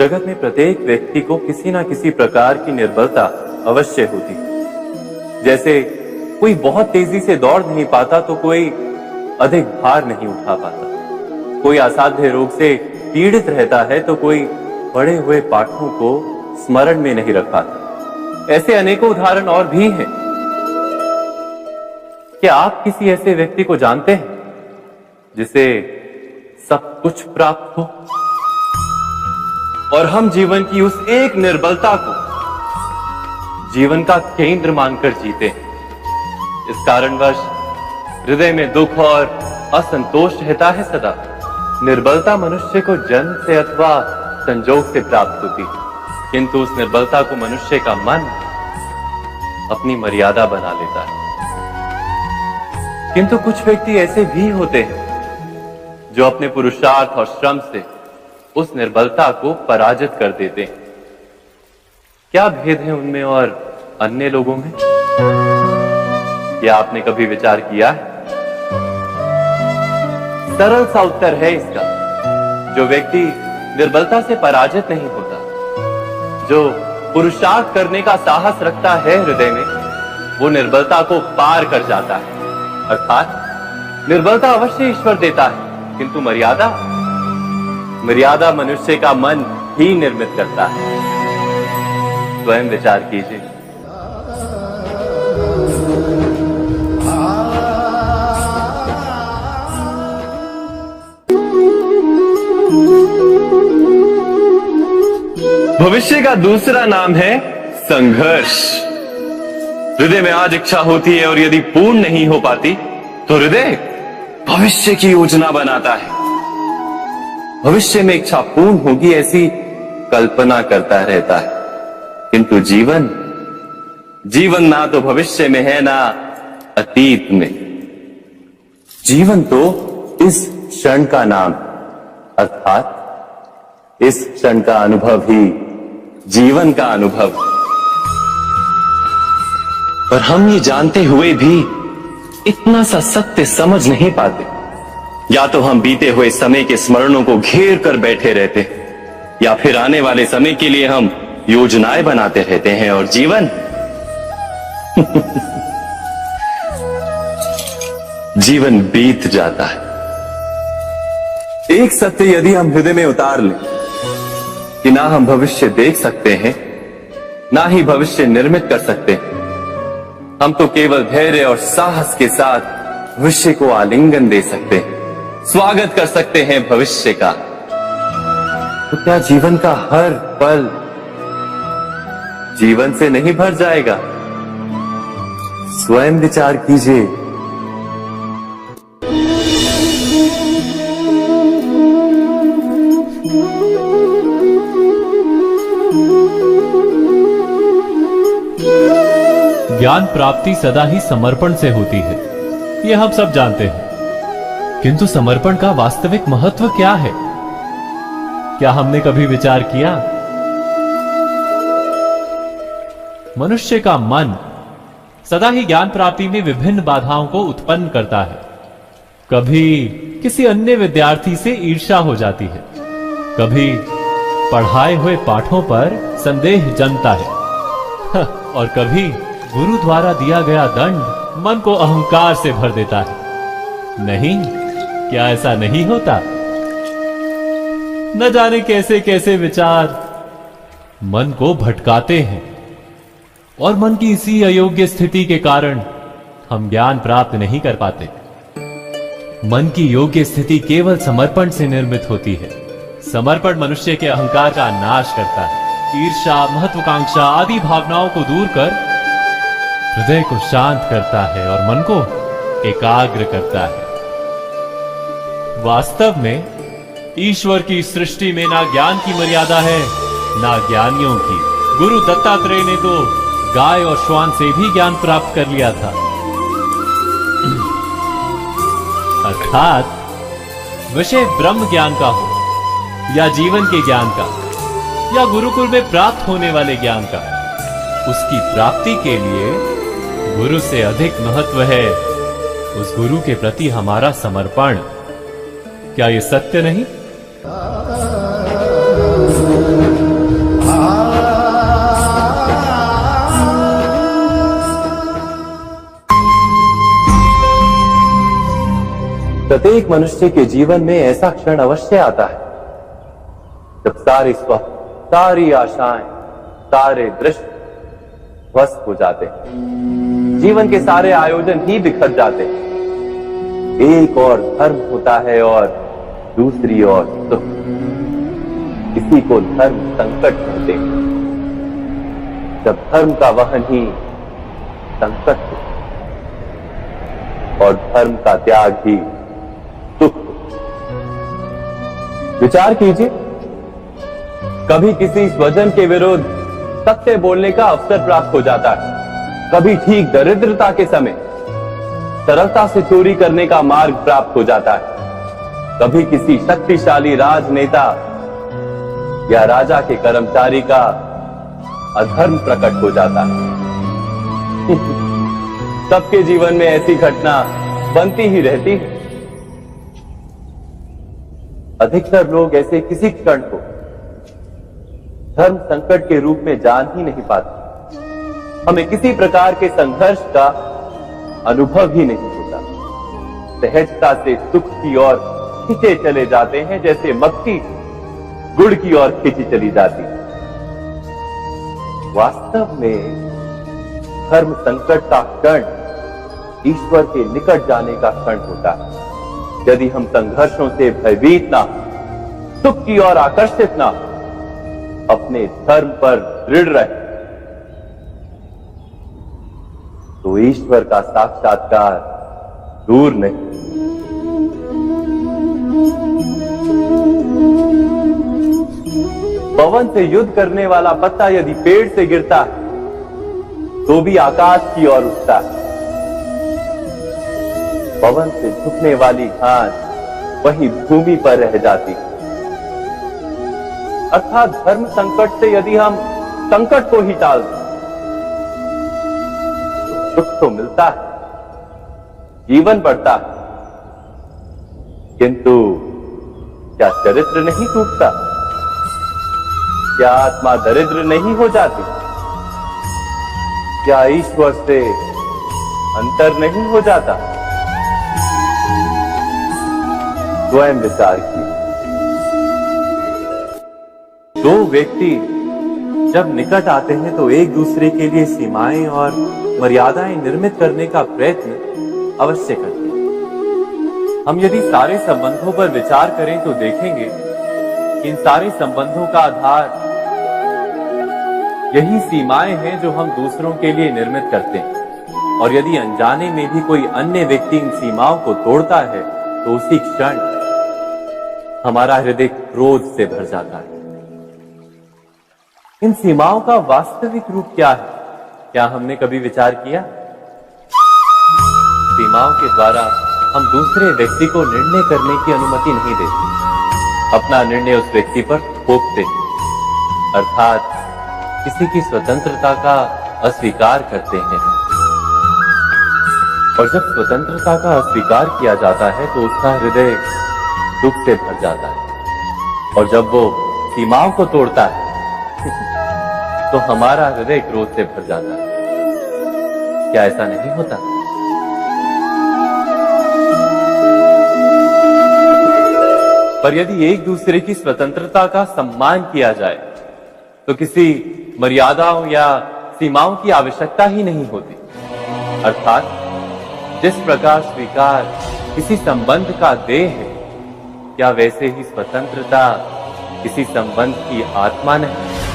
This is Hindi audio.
जगत में प्रत्येक व्यक्ति को किसी ना किसी प्रकार की निर्बलता अवश्य होती है। जैसे कोई बहुत तेजी से दौड़ नहीं पाता तो कोई अधिक भार नहीं उठा पाता, कोई असाध्य रोग से पीड़ित रहता है तो कोई पढ़े हुए पाठों को स्मरण में नहीं रख पाता। ऐसे अनेकों उदाहरण और भी हैं। क्या आप किसी ऐसे व्यक्ति को जानते हैं जिसे सब कुछ प्राप्त हो और हम जीवन की उस एक निर्बलता को जीवन का केंद्र मानकर जीते हैं? इस कारणवश हृदय में दुख और असंतोष रहता है सदा। निर्बलता मनुष्य को जन्म से अथवा संजोग से प्राप्त होती है, किंतु उस निर्बलता को मनुष्य का मन अपनी मर्यादा बना लेता है। किंतु कुछ व्यक्ति ऐसे भी होते हैं जो अपने पुरुषार्थ और श्रम से उस निर्बलता को पराजित कर देते हैं। क्या भेद है उनमें और अन्य लोगों में? क्या आपने कभी विचार किया है? सरल सा उत्तर है इसका। जो व्यक्ति निर्बलता से पराजित नहीं होता, जो पुरुषार्थ करने का साहस रखता है हृदय में, वो निर्बलता को पार कर जाता है। अर्थात निर्बलता अवश्य ईश्वर देता है, किंतु मर्यादा मनुष्य का मन ही निर्मित करता है। स्वयं विचार कीजिए। भविष्य का दूसरा नाम है संघर्ष। हृदय में आज इच्छा होती है और यदि पूर्ण नहीं हो पाती तो हृदय भविष्य की योजना बनाता है। भविष्य में इच्छा पूर्ण होगी ऐसी कल्पना करता रहता है, किंतु जीवन ना तो भविष्य में है ना अतीत में। जीवन तो इस क्षण का नाम, अर्थात इस क्षण का अनुभव ही जीवन का अनुभव। पर हम ये जानते हुए भी इतना सा सत्य समझ नहीं पाते। या तो हम बीते हुए समय के स्मरणों को घेर कर बैठे रहते, या फिर आने वाले समय के लिए हम योजनाएं बनाते रहते हैं और जीवन जीवन बीत जाता है। एक सत्य यदि हम हृदय में उतार लें कि ना हम भविष्य देख सकते हैं, ना ही भविष्य निर्मित कर सकते हैं, हम तो केवल धैर्य और साहस के साथ भविष्य को आलिंगन दे सकते हैं, स्वागत कर सकते हैं भविष्य का। तो क्या जीवन का हर पल जीवन से नहीं भर जाएगा? स्वयं विचार कीजिए। ज्ञान प्राप्ति सदा ही समर्पण से होती है, यह हम सब जानते हैं। किंतु समर्पण का वास्तविक महत्व क्या है? क्या हमने कभी विचार किया? मनुष्य का मन सदा ही ज्ञान प्राप्ति में विभिन्न बाधाओं को उत्पन्न करता है। कभी किसी अन्य विद्यार्थी से ईर्ष्या हो जाती है, कभी पढ़ाए हुए पाठों पर संदेह जमता है और कभी गुरु द्वारा दिया गया दंड मन को अहंकार से भर देता है। नहीं, क्या ऐसा नहीं होता? न जाने कैसे कैसे विचार मन को भटकाते हैं और मन की इसी अयोग्य स्थिति के कारण हम ज्ञान प्राप्त नहीं कर पाते। मन की योग्य स्थिति केवल समर्पण से निर्मित होती है। समर्पण मनुष्य के अहंकार का नाश करता है, ईर्ष्या, महत्वाकांक्षा आदि भावनाओं को दूर कर हृदय को शांत करता है और मन को एकाग्र करता है। वास्तव में ईश्वर की सृष्टि में ना ज्ञान की मर्यादा है ना ज्ञानियों की। गुरु दत्तात्रेय ने तो गाय और श्वान से भी ज्ञान प्राप्त कर लिया था। अर्थात विषय ब्रह्म ज्ञान का हो या जीवन के ज्ञान का या गुरुकुल में प्राप्त होने वाले ज्ञान का, उसकी प्राप्ति के लिए गुरु से अधिक महत्व है उस गुरु के प्रति हमारा समर्पण। क्या ये सत्य नहीं? प्रत्येक मनुष्य के जीवन में ऐसा क्षण अवश्य आता है जब सारे स्वप्न, सारी आशाएं, सारे दृश्य ध्वस्त हो जाते हैं। जीवन के सारे आयोजन ही बिखर जाते हैं। एक और धर्म होता है और दूसरी ओर सुख। इसी को धर्म संकट कहते हैं। जब धर्म का वहन ही संकट हो और धर्म का त्याग ही सुख हो। विचार कीजिए, कभी किसी स्वजन के विरुद्ध सत्य बोलने का अवसर प्राप्त हो जाता है, कभी ठीक दरिद्रता के समय सरलता से चोरी करने का मार्ग प्राप्त हो जाता है, कभी किसी शक्तिशाली राजनेता या राजा के कर्मचारी का अधर्म प्रकट हो जाता है। सबके जीवन में ऐसी घटना बनती ही रहती है। अधिकतर लोग ऐसे किसी क्षण को धर्म संकट के रूप में जान ही नहीं पाते। हमें किसी प्रकार के संघर्ष का अनुभव ही नहीं होता। सहजता से सुख की ओर खींचे चले जाते हैं, जैसे मक्खी गुड़ की ओर खींची चली जाती है। वास्तव में धर्म संकट का क्षण ईश्वर के निकट जाने का क्षण होता है। यदि हम संघर्षों से भयभीत ना, सुख की ओर आकर्षित ना, अपने धर्म पर दृढ़ रहे, तो ईश्वर का साक्षात्कार दूर नहीं। पवन से युद्ध करने वाला पत्ता यदि पेड़ से गिरता है तो भी आकाश की ओर उठता है। पवन से झुकने वाली घास वही भूमि पर रह जाती है। अर्थात धर्म संकट से यदि हम संकट को ही टाल दें तो सुख तो मिलता है, जीवन बढ़ता है, किंतु क्या चरित्र नहीं टूटता? क्या आत्मा दरिद्र नहीं हो जाती? क्या ईश्वर से अंतर नहीं हो जाता? स्वयं विचार कीजिए। दो व्यक्ति जब निकट आते हैं तो एक दूसरे के लिए सीमाएं और मर्यादाएं निर्मित करने का प्रयत्न अवश्य करते हैं। हम यदि सारे संबंधों पर विचार करें तो देखेंगे कि इन सारे संबंधों का आधार यही सीमाएं हैं जो हम दूसरों के लिए निर्मित करते हैं। और यदि अनजाने में भी कोई अन्य व्यक्ति इन सीमाओं को तोड़ता है तो उसी क्षण हमारा हृदय क्रोध से भर जाता है। इन सीमाओं का वास्तविक रूप क्या है? क्या हमने कभी विचार किया? सीमाओं के द्वारा हम दूसरे व्यक्ति को निर्णय करने की अनुमति नहीं देते। अपना निर्णय उस व्यक्ति पर थोपते हैं, अर्थात किसी की स्वतंत्रता का अस्वीकार करते हैं। और जब स्वतंत्रता का अस्वीकार किया जाता है तो उसका हृदय दुख से भर जाता है। और जब वो सीमाओं को तोड़ता है तो हमारा हृदय क्रोध से भर जाता है। क्या ऐसा नहीं होता? पर यदि एक दूसरे की स्वतंत्रता का सम्मान किया जाए तो किसी मर्यादाओं या सीमाओं की आवश्यकता ही नहीं होती। अर्थात जिस प्रकार स्वीकार किसी संबंध का देह है, क्या वैसे ही स्वतंत्रता किसी संबंध की आत्मा नहीं?